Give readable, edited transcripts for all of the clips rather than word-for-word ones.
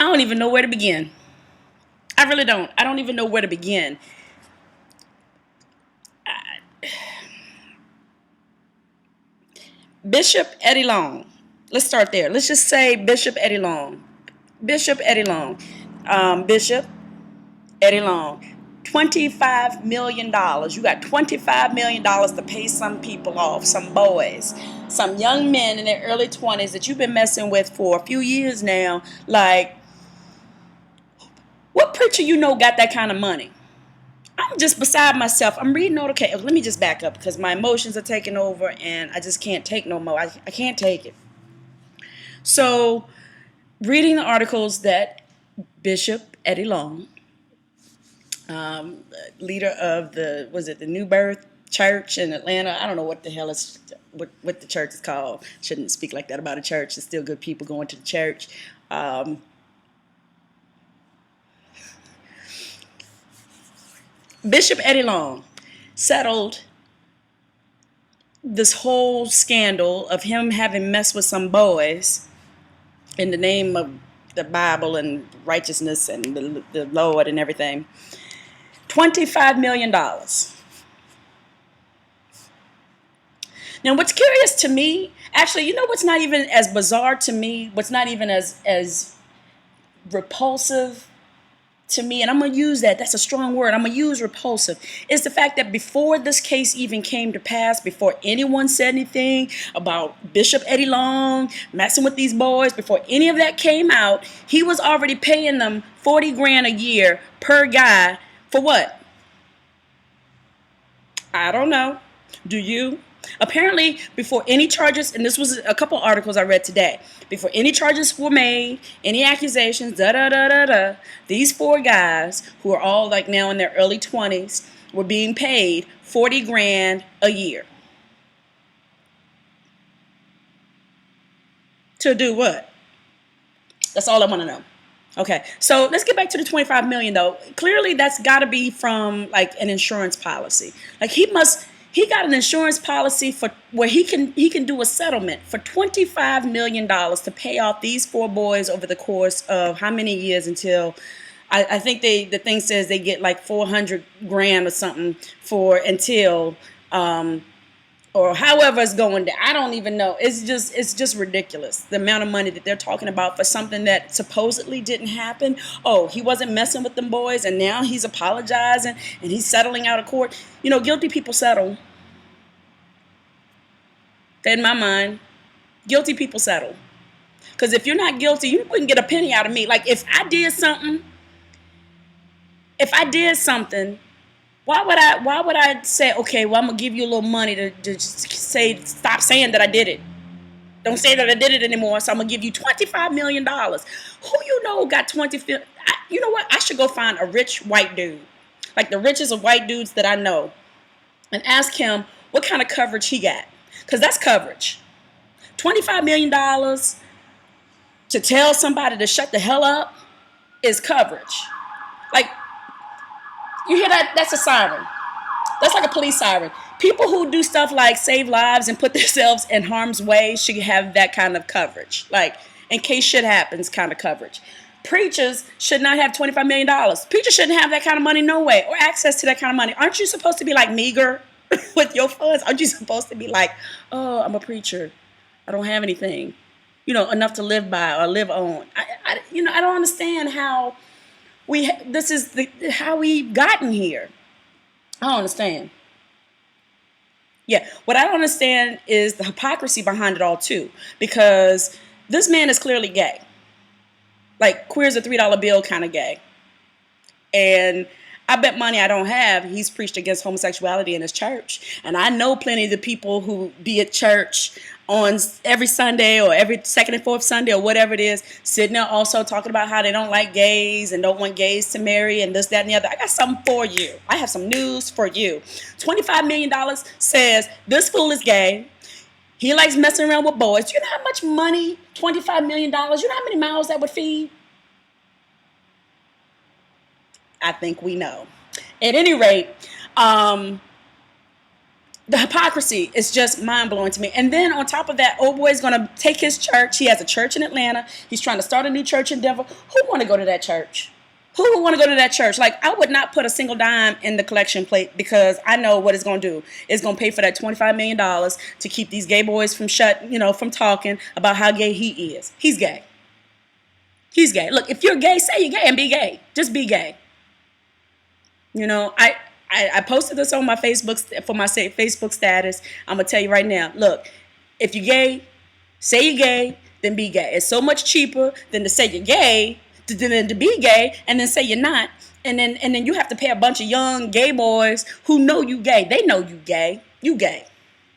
I don't even know where to begin. I really don't. I don't even know where to begin. Bishop Eddie Long. Let's start there. Let's just say Bishop Eddie Long. Bishop Eddie Long. Bishop Eddie Long. $25 million. You got $25 million to pay some people off, some boys, some young men in their early 20s that you've been messing with for a few years now. Like, what preacher you know got that kind of money? I'm just beside myself. I'm reading okay. Let me just back up because my emotions are taking over and I just can't take no more. I can't take it. So, reading the articles that Bishop Eddie Long, leader of the New Birth Church in Atlanta. I don't know what the hell is what the church is called. Shouldn't speak like that about a church. There's still good people going to the church. Bishop Eddie Long settled this whole scandal of him having messed with some boys in the name of the Bible and righteousness and the Lord and everything. $25 million. Now, what's curious to me, actually, you know what's not even as bizarre to me, what's not even as repulsive to me, and I'm going to use that's a strong word, I'm going to use repulsive, is the fact that before this case even came to pass, before anyone said anything about Bishop Eddie Long messing with these boys, before any of that came out, he was already paying them $40,000 a year per guy for what? I don't know. Do you? Apparently, before any charges, and this was a couple articles I read today, before any charges were made, any accusations, these four guys, who are all like now in their early 20s, were being paid $40,000 a year. To do what? That's all I want to know. Okay, so let's get back to the 25 million though. Clearly that's got to be from like an insurance policy. Like he got an insurance policy for where he can do a settlement for $25 million to pay off these four boys over the course of how many years until I think the thing says they get like 400 grand or something for until or however it's going down. I don't even know. It's just ridiculous. The amount of money that they're talking about for something that supposedly didn't happen. Oh, he wasn't messing with them boys and now he's apologizing and he's settling out of court. You know, guilty people settle. In my mind, guilty people settle. Because if you're not guilty, you wouldn't get a penny out of me. Like if I did something, why would I say, okay, well, I'm going to give you a little money to say, stop saying that I did it. Don't say that I did it anymore. So I'm going to give you $25 million. Who you know got 20? You know what? I should go find a rich white dude, like the richest of white dudes that I know, and ask him what kind of coverage he got. Because that's coverage. $25 million to tell somebody to shut the hell up is coverage. Like, you hear that? That's a siren. That's like a police siren. People who do stuff like save lives and put themselves in harm's way should have that kind of coverage. Like, in case shit happens kind of coverage. Preachers should not have $25 million. Preachers shouldn't have that kind of money no way, or access to that kind of money. Aren't you supposed to be like meager with your funds? Aren't you supposed to be like, oh, I'm a preacher, I don't have anything, enough to live by or live on? I don't understand how how we've gotten here. I don't understand. Yeah, what I don't understand is the hypocrisy behind it all too, because this man is clearly gay, like queer's a $3 bill kind of gay, and I bet money I don't have he's preached against homosexuality in his church, and I know plenty of the people who be at church on every Sunday or every second and fourth Sunday or whatever it is, sitting there also talking about how they don't like gays and don't want gays to marry and this, that, and the other. I got something for you. I have some news for you. $25 million says this fool is gay. He likes messing around with boys. Do you know how much money $25 million, you know how many mouths that would feed? I think we know. At any rate, The hypocrisy is just mind-blowing to me. And then on top of that, old boy's going to take his church. He has a church in Atlanta. He's trying to start a new church in Denver. Who want to go to that church? Who would want to go to that church? Like, I would not put a single dime in the collection plate, because I know what it's going to do. It's going to pay for that $25 million to keep these gay boys from from talking about how gay he is. He's gay. He's gay. Look, if you're gay, say you're gay and be gay. Just be gay. I posted this on my Facebook for my Facebook status. I'm going to tell you right now. Look, if you're gay, say you're gay, then be gay. It's so much cheaper than to say you're gay, than to be gay, and then say you're not. And then you have to pay a bunch of young gay boys who know you gay. They know you gay. You gay.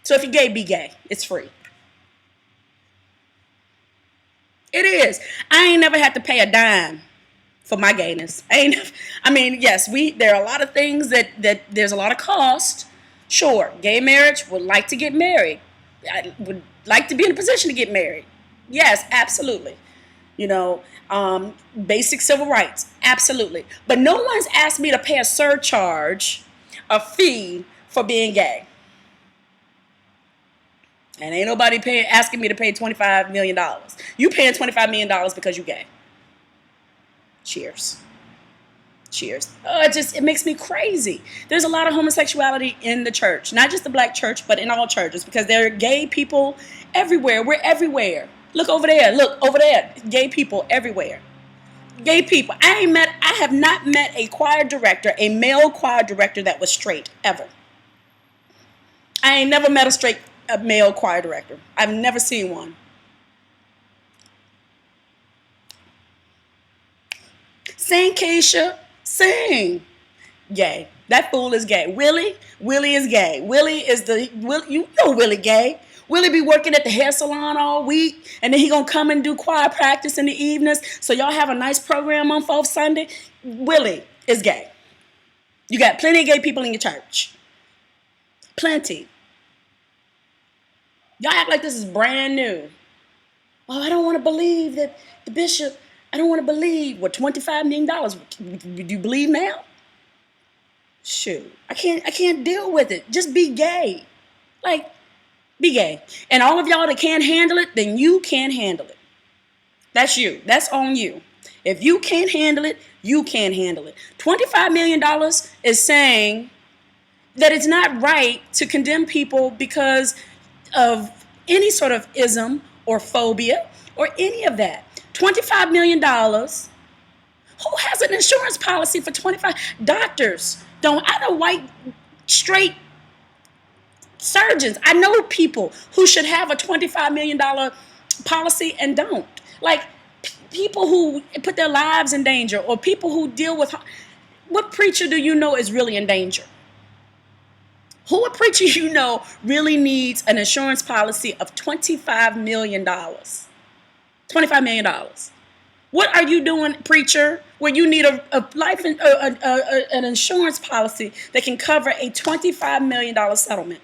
So if you're gay, be gay. It's free. It is. I ain't never had to pay a dime for my gayness. Yes, there are a lot of things that there's a lot of cost. Sure, gay marriage, would like to get married. I would like to be in a position to get married. Yes, absolutely. Basic civil rights, absolutely. But no one's asked me to pay a surcharge, a fee for being gay. And ain't nobody asking me to pay $25 million. You paying $25 million because you gay. Cheers. Cheers. Oh, it makes me crazy. There's a lot of homosexuality in the church, not just the black church, but in all churches, because there are gay people everywhere. We're everywhere. Look over there. Look over there. Gay people everywhere. Gay people. I have not met a choir director, a male choir director that was straight ever. I ain't never met a male choir director. I've never seen one. Sing, Keisha. Sing. Gay. That fool is gay. Willie is gay. You know Willie gay. Willie be working at the hair salon all week, and then he gonna come and do choir practice in the evenings, so y'all have a nice program on 4th Sunday. Willie is gay. You got plenty of gay people in your church. Plenty. Y'all act like this is brand new. Oh, I don't want to believe that the bishop. I don't want to believe. What, $25 million? Do you believe now? Shoot, I can't deal with it. Just be gay. Like, be gay. And all of y'all that can't handle it, then you can't handle it. That's you. That's on you. If you can't handle it, you can't handle it. $25 million is saying that it's not right to condemn people because of any sort of ism or phobia or any of that. $25 million. Who has an insurance policy for 25? Doctors don't. I know white, straight surgeons. I know people who should have a $25 million policy and don't. Like, people who put their lives in danger, or people who deal with... What preacher do you know is really in danger? Who a preacher you know really needs an insurance policy of $25 million? $25 million. What are you doing, preacher, where you need an insurance policy that can cover a $25 million settlement?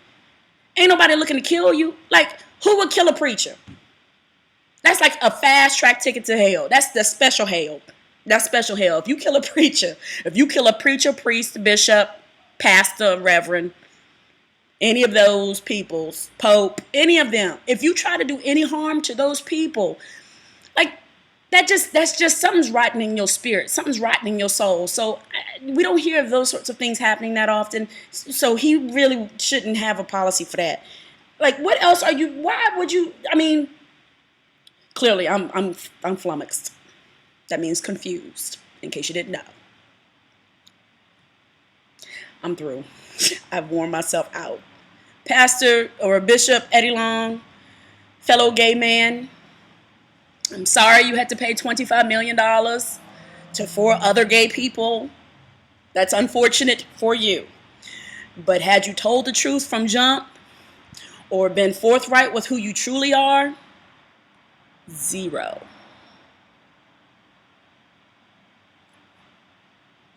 Ain't nobody looking to kill you. Like, who would kill a preacher? That's like a fast track ticket to hell. That's the special hell. That's special hell. If you kill a preacher, priest, bishop, pastor, reverend, any of those peoples, pope, any of them, if you try to do any harm to those people, like, that's just something's rotten in your spirit. Something's rotten in your soul. So we don't hear of those sorts of things happening that often. So he really shouldn't have a policy for that. Like, what else why would you, clearly I'm flummoxed. That means confused, in case you didn't know. I'm through. I've worn myself out. Pastor or Bishop Eddie Long, fellow gay man, I'm sorry you had to pay $25 million to 4 other gay people. That's unfortunate for you. But had you told the truth from jump, or been forthright with who you truly are, 0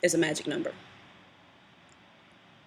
is a magic number.